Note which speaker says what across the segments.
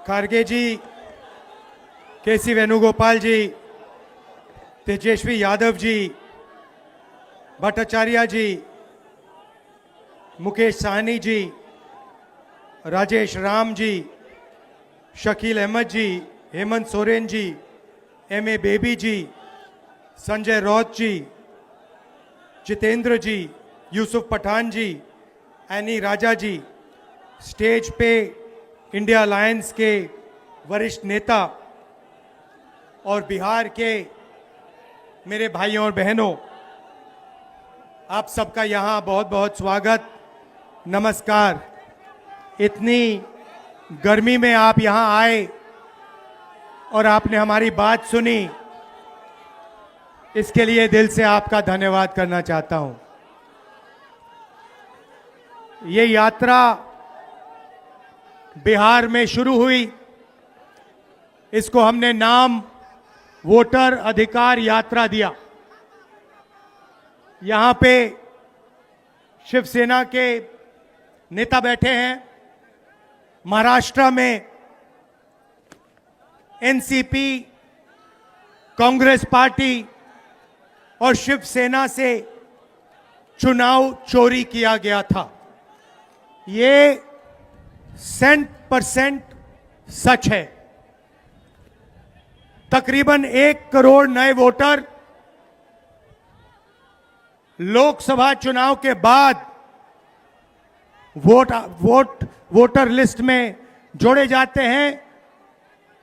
Speaker 1: खारगे जी, केसी वेणुगोपाल जी, तेजस्वी यादव जी, भट्टाचार्य जी, मुकेश साहनी जी, राजेश राम जी, शकील अहमद जी, Hemant Soren ji, MA. Baby जी, संजय रौत जी, जितेंद्र जी, यूसुफ पठान जी, any राजा जी, stage पे India alliance के वरिष्ठ नेता और बिहार के मेरे भाइयों और बहनों, आप सबका यहाँ बहुत बहुत स्वागत, नमस्कार। इतनी गर्मी में आप यहाँ आए और आपने हमारी बात सुनी, इसके लिए दिल से आपका धन्यवाद करना चाहता हूं। ये यात्रा बिहार में शुरू हुई, इसको हमने नाम वोटर अधिकार यात्रा दिया। यहां पे शिवसेना के नेता बैठे हैं, महाराष्ट्र में एनसीपी, कांग्रेस पार्टी और शिवसेना से चुनाव चोरी किया गया था। ये 100% सच है। तकरीबन 1 करोड़ नए वोटर लोकसभा चुनाव के बाद वोटर लिस्ट में जोड़े जाते हैं,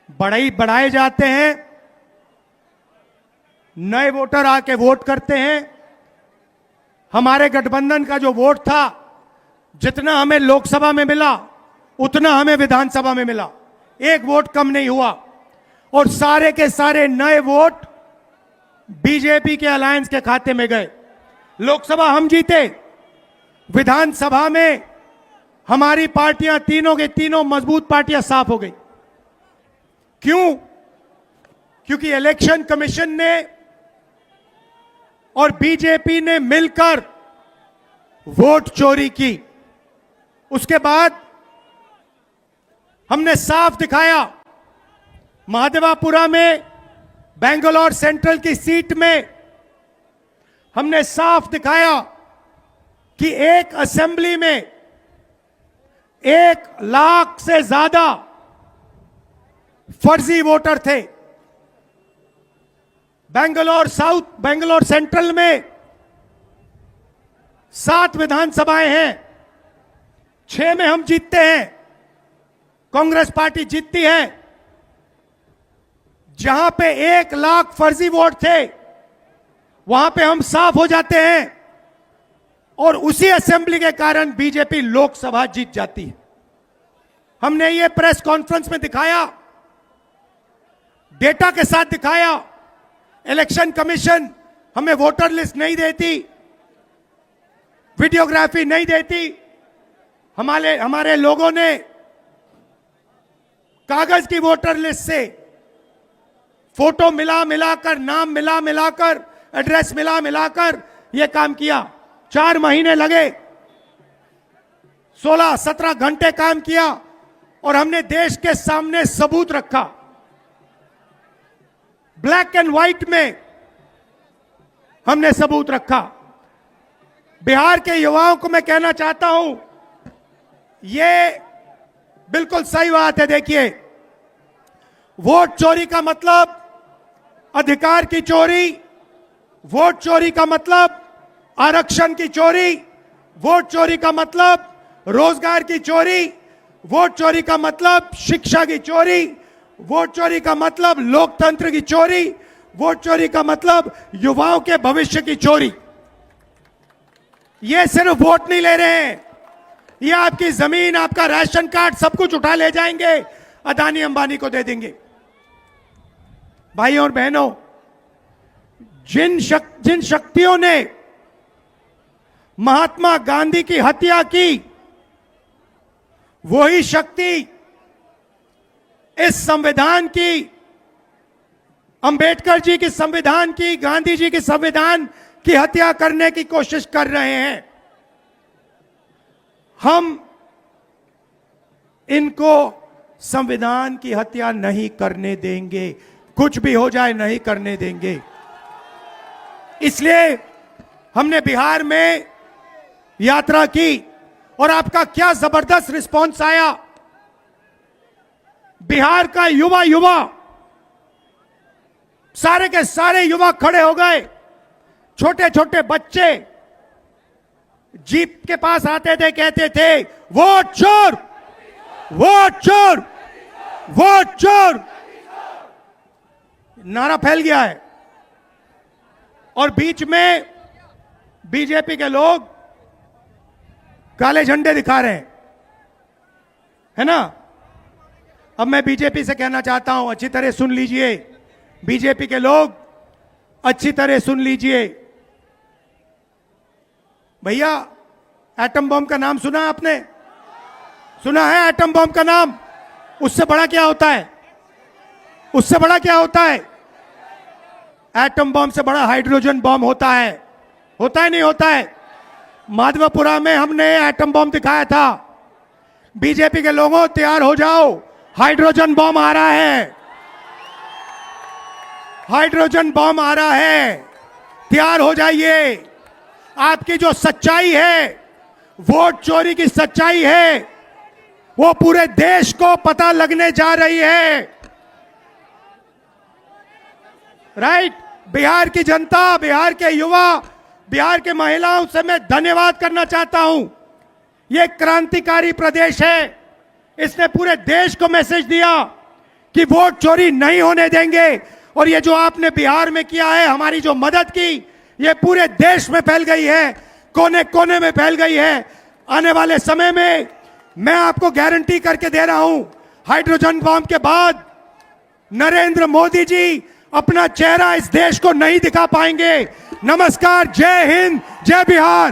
Speaker 1: बढ़ाए जाते हैं। नए वोटर आके वोट करते हैं। हमारे गठबंधन का जो वोट था, जितना हमें लोकसभा में मिला उतना हमें विधानसभा में मिला, 1 वोट कम नहीं हुआ। और सारे के सारे नए वोट बीजेपी के अलायंस के खाते में गए। लोकसभा हम जीते, विधानसभा में हमारी पार्टियां तीनों के तीनों मजबूत पार्टियां साफ हो गई। क्यों? क्योंकि इलेक्शन कमीशन ने और बीजेपी ने मिलकर वोट चोरी की। उसके बाद हमने साफ दिखाया, महादेवापुरा में बेंगलोर सेंट्रल की सीट में हमने साफ दिखाया कि एक असेंबली में 1 लाख से ज्यादा फर्जी वोटर थे। बेंगलोर सेंट्रल में 7 विधानसभाएं हैं, 6 में हम जीतते हैं, कांग्रेस पार्टी जीतती है। जहां पे 1 लाख फर्जी वोट थे, वहां पे हम साफ हो जाते हैं और उसी असेंबली के कारण बीजेपी लोकसभा जीत जाती है। हमने ये प्रेस कॉन्फ्रेंस में दिखाया, डेटा के साथ दिखाया। इलेक्शन कमीशन हमें वोटर लिस्ट नहीं देती, वीडियोग्राफी नहीं देती। हमारे लोगों ने कागज की वोटर लिस्ट से फोटो मिलाकर, नाम मिलाकर, एड्रेस मिलाकर यह काम किया। 4 महीने लगे, 16-17 घंटे काम किया और हमने देश के सामने सबूत रखा। ब्लैक एंड व्हाइट में हमने सबूत रखा। बिहार के युवाओं को मैं कहना चाहता हूं, यह बिल्कुल सही बात है। देखिए, वोट चोरी का मतलब अधिकार की चोरी, वोट चोरी का मतलब आरक्षण की चोरी, वोट चोरी का मतलब रोजगार की चोरी, वोट चोरी का मतलब शिक्षा की चोरी, वोट चोरी का मतलब लोकतंत्र की चोरी, वोट चोरी का मतलब युवाओं के भविष्य की चोरी। ये सिर्फ वोट नहीं ले रहे हैं, ये आपकी जमीन, आपका राशन कार्ड, सब कुछ उठा ले जाएंगे, अदानी अंबानी को दे देंगे। भाइयों और बहनों, जिन शक्तियों ने महात्मा गांधी की हत्या की, वही शक्ति इस संविधान की, अंबेडकर जी की संविधान की, गांधी जी की संविधान की हत्या करने की कोशिश कर रहे हैं। हम इनको संविधान की हत्या नहीं करने देंगे, कुछ भी हो जाए नहीं करने देंगे। इसलिए हमने बिहार में यात्रा की और आपका क्या जबरदस्त रिस्पॉन्स आया। बिहार का युवा सारे के सारे युवा खड़े हो गए। छोटे छोटे बच्चे जीप के पास आते थे, कहते थे वोट चोर, वोट चोर, वोट चोर। नारा फैल गया है। और बीच में बीजेपी के लोग काले झंडे दिखा रहे हैं, है ना। अब मैं बीजेपी से कहना चाहता हूं, अच्छी तरह सुन लीजिए, बीजेपी के लोग अच्छी तरह सुन लीजिए। भैया, एटम बम का नाम सुना आपने? सुना है एटम बम का नाम? उससे बड़ा क्या होता है? उससे बड़ा क्या होता है? एटम बम से बड़ा हाइड्रोजन बम होता है। होता है नहीं होता है? माधवपुरा में हमने एटम बम दिखाया था। बीजेपी के लोगों, तैयार हो जाओ, हाइड्रोजन बम आ रहा है, हाइड्रोजन बम आ रहा है, तैयार हो जाइए। आपकी जो सच्चाई है, वोट चोरी की सच्चाई है, वो पूरे देश को पता लगने जा रही है। राइट? बिहार की जनता, बिहार के युवा, बिहार के महिलाओं से मैं धन्यवाद करना चाहता हूं। यह क्रांतिकारी प्रदेश है। इसने पूरे देश को मैसेज दिया कि वोट चोरी नहीं होने देंगे। और ये जो आपने बिहार में किया है, हमारी जो मदद की, ये पूरे देश में फैल गई है, कोने कोने में फैल गई है। आने वाले समय में मैं आपको गारंटी करके दे रहा हूं, हाइड्रोजन बम के बाद नरेंद्र मोदी जी अपना चेहरा इस देश को नहीं दिखा पाएंगे। नमस्कार, जय हिंद, जय बिहार।